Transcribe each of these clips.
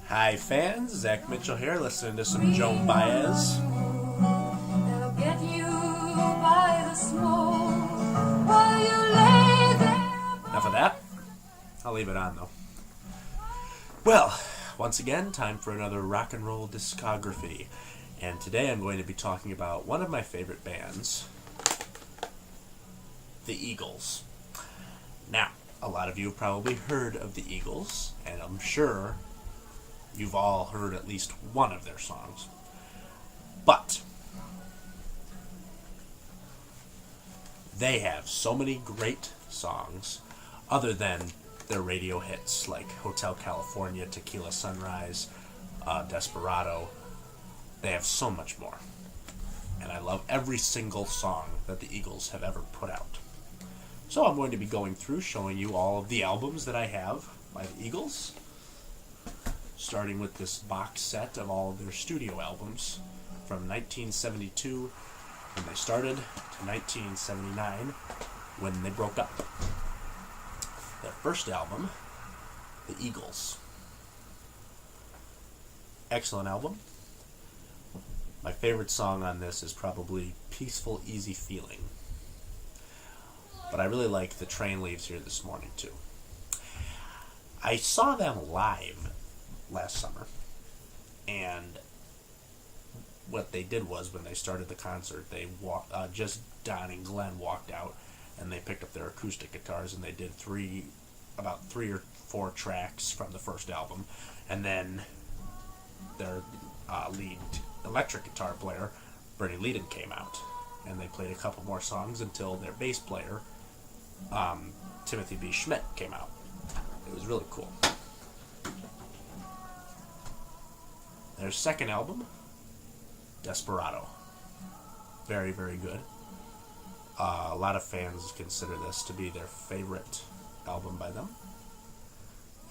Hi fans, Zach Mitchell here, listening to some Joan Baez. They'll get you by the smoke while you lay there. Enough of that. I'll leave it on though. Well, once again, time for another rock and roll discography. And today I'm going to be talking about one of my favorite bands, the Eagles. Now, a lot of you have probably heard of the Eagles, and I'm sure you've all heard at least one of their songs. But they have so many great songs other than their radio hits like Hotel California, Tequila Sunrise, Desperado. They have so much more. And I love every single song that the Eagles have ever put out. So I'm going to be going through showing you all of the albums that I have by the Eagles, starting with this box set of all of their studio albums from 1972 when they started to 1979 when they broke up. Their first album, The Eagles. Excellent album. My favorite song on this is probably Peaceful Easy Feeling. But I really like The Train Leaves Here This Morning too. I saw them live last summer, and what they did was when they started the concert, they just Don and Glenn walked out and they picked up their acoustic guitars and they did about three or four tracks from the first album, and then their lead electric guitar player Bernie Leadon came out and they played a couple more songs until their bass player Timothy B. Schmidt came out. It was really cool. Their second album, Desperado. Very, very good. A lot of fans consider this to be their favorite album by them.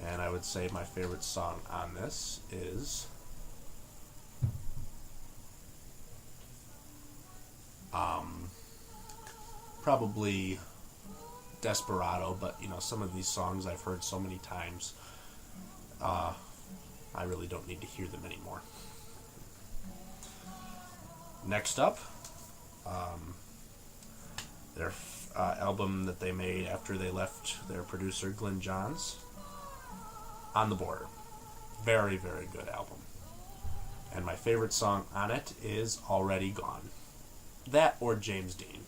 And I would say my favorite song on this is probably Desperado, but some of these songs I've heard so many times, I really don't need to hear them anymore. Next up, their album that they made after they left their producer Glyn Johns, On the Border. Very, very good album. And my favorite song on it is Already Gone. That or James Dean.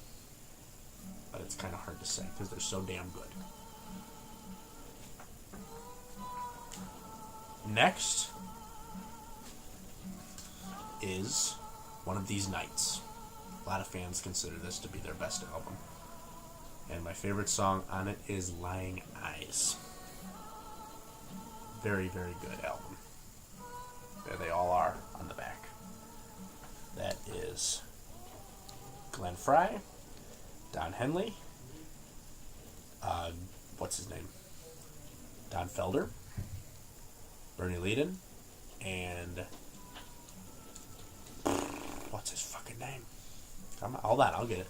But it's kind of hard to say because they're so damn good. Next is One of These Nights. A lot of fans consider this to be their best album. And my favorite song on it is Lying Eyes. Very, very good album. There they all are on the back. That is Glenn Frey, Don Henley, what's his name? Don Felder, Bernie Leadon, and what's his fucking name? Come on, hold on, I'll get it.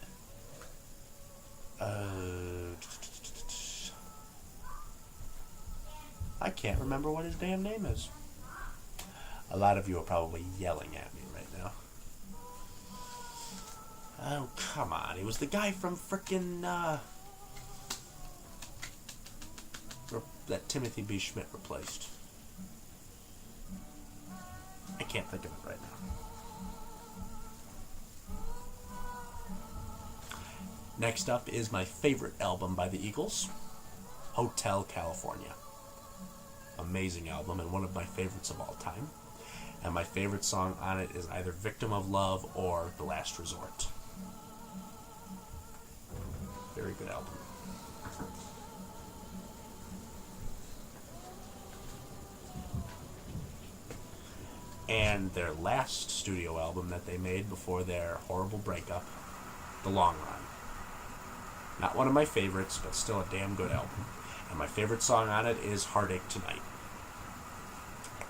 I can't remember what his damn name is. A lot of you are probably yelling at me right now. Oh, come on. He was the guy from frickin' that Timothy B. Schmidt replaced. I can't think of it right now. Next up is my favorite album by the Eagles, Hotel California. Amazing album and one of my favorites of all time. And my favorite song on it is either Victim of Love or The Last Resort. Very good album. And their last studio album that they made before their horrible breakup, The Long Run. Not one of my favorites, but still a damn good album. And my favorite song on it is Heartache Tonight.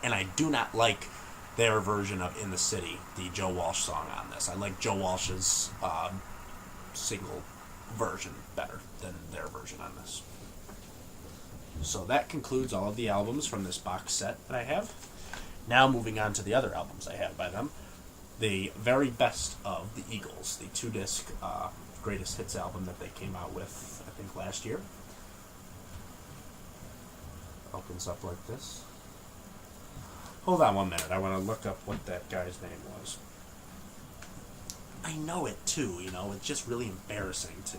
And I do not like their version of In the City, the Joe Walsh song on this. I like Joe Walsh's single version better than their version on this. So that concludes all of the albums from this box set that I have. Now moving on to the other albums I have by them. The very best of the Eagles, the two-disc greatest hits album that they came out with, I think, last year. Opens up like this. Hold on 1 minute. I want to look up what that guy's name was. I know it too, you know. It's just really embarrassing to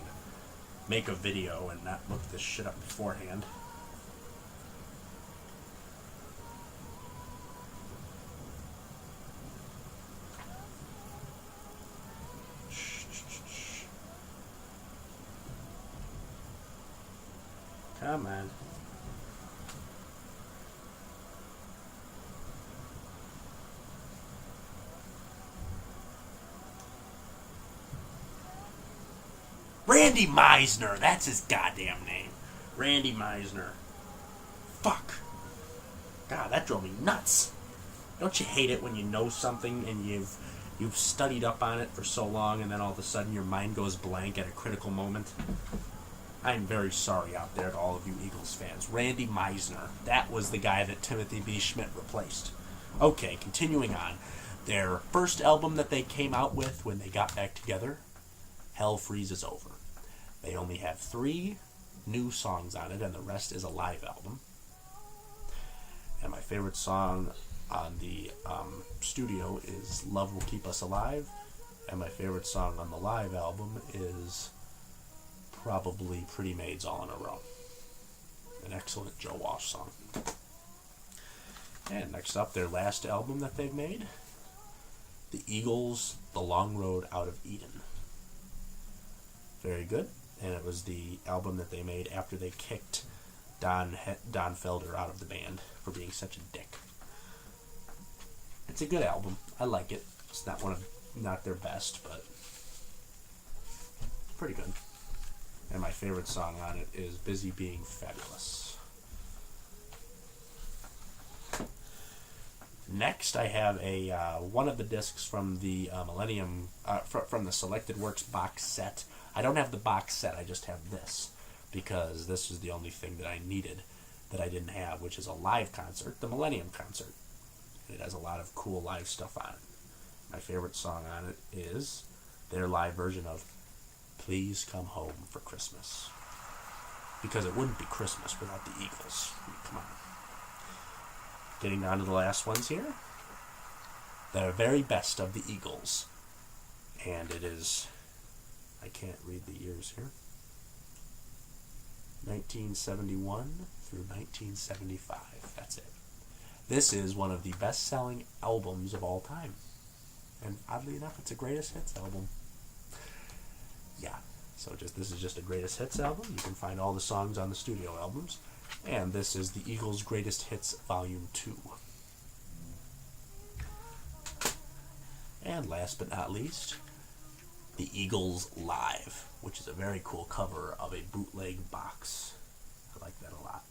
make a video and not look this shit up beforehand. Come on. Randy Meisner, that's his goddamn name. Randy Meisner. Fuck. God, that drove me nuts. Don't you hate it when you know something and you've studied up on it for so long and then all of a sudden your mind goes blank at a critical moment? I'm very sorry out there to all of you Eagles fans. Randy Meisner. That was the guy that Timothy B. Schmidt replaced. Okay, continuing on. Their first album that they came out with when they got back together, Hell Freezes Over. They only have 3 new songs on it, and the rest is a live album. And my favorite song on the studio is Love Will Keep Us Alive, and my favorite song on the live album is probably Pretty Maids All in a Row. An excellent Joe Walsh song. And next up, their last album that they've made, The Eagles, The Long Road Out of Eden. Very good. And it was the album that they made after they kicked Don Felder out of the band for being such a dick. It's a good album. I like it. It's not their best, but pretty good. And my favorite song on it is Busy Being Fabulous. Next, I have one of the discs from the Millennium, from the Selected Works box set. I don't have the box set, I just have this, because this is the only thing that I needed that I didn't have, which is a live concert, the Millennium Concert. It has a lot of cool live stuff on it. My favorite song on it is their live version of Please Come Home for Christmas. Because it wouldn't be Christmas without the Eagles. I mean, come on. Getting down to the last ones here. The very best of the Eagles. And it is, I can't read the years here, 1971 through 1975. That's it. This is one of the best-selling albums of all time. And oddly enough, it's a greatest hits album. Yeah, so this is just a greatest hits album. You can find all the songs on the studio albums. And this is the Eagles' Greatest Hits Volume 2. And last but not least, the Eagles Live, which is a very cool cover of a bootleg box. I like that a lot.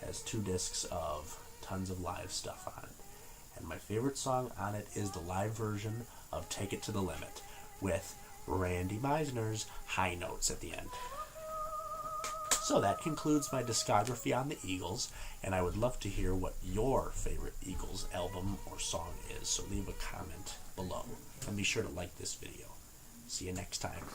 It has 2 discs of tons of live stuff on it. And my favorite song on it is the live version of Take It to the Limit with Randy Meisner's high notes at the end. So that concludes my discography on the Eagles, and I would love to hear what your favorite Eagles album or song is, so leave a comment below, and be sure to like this video. See you next time.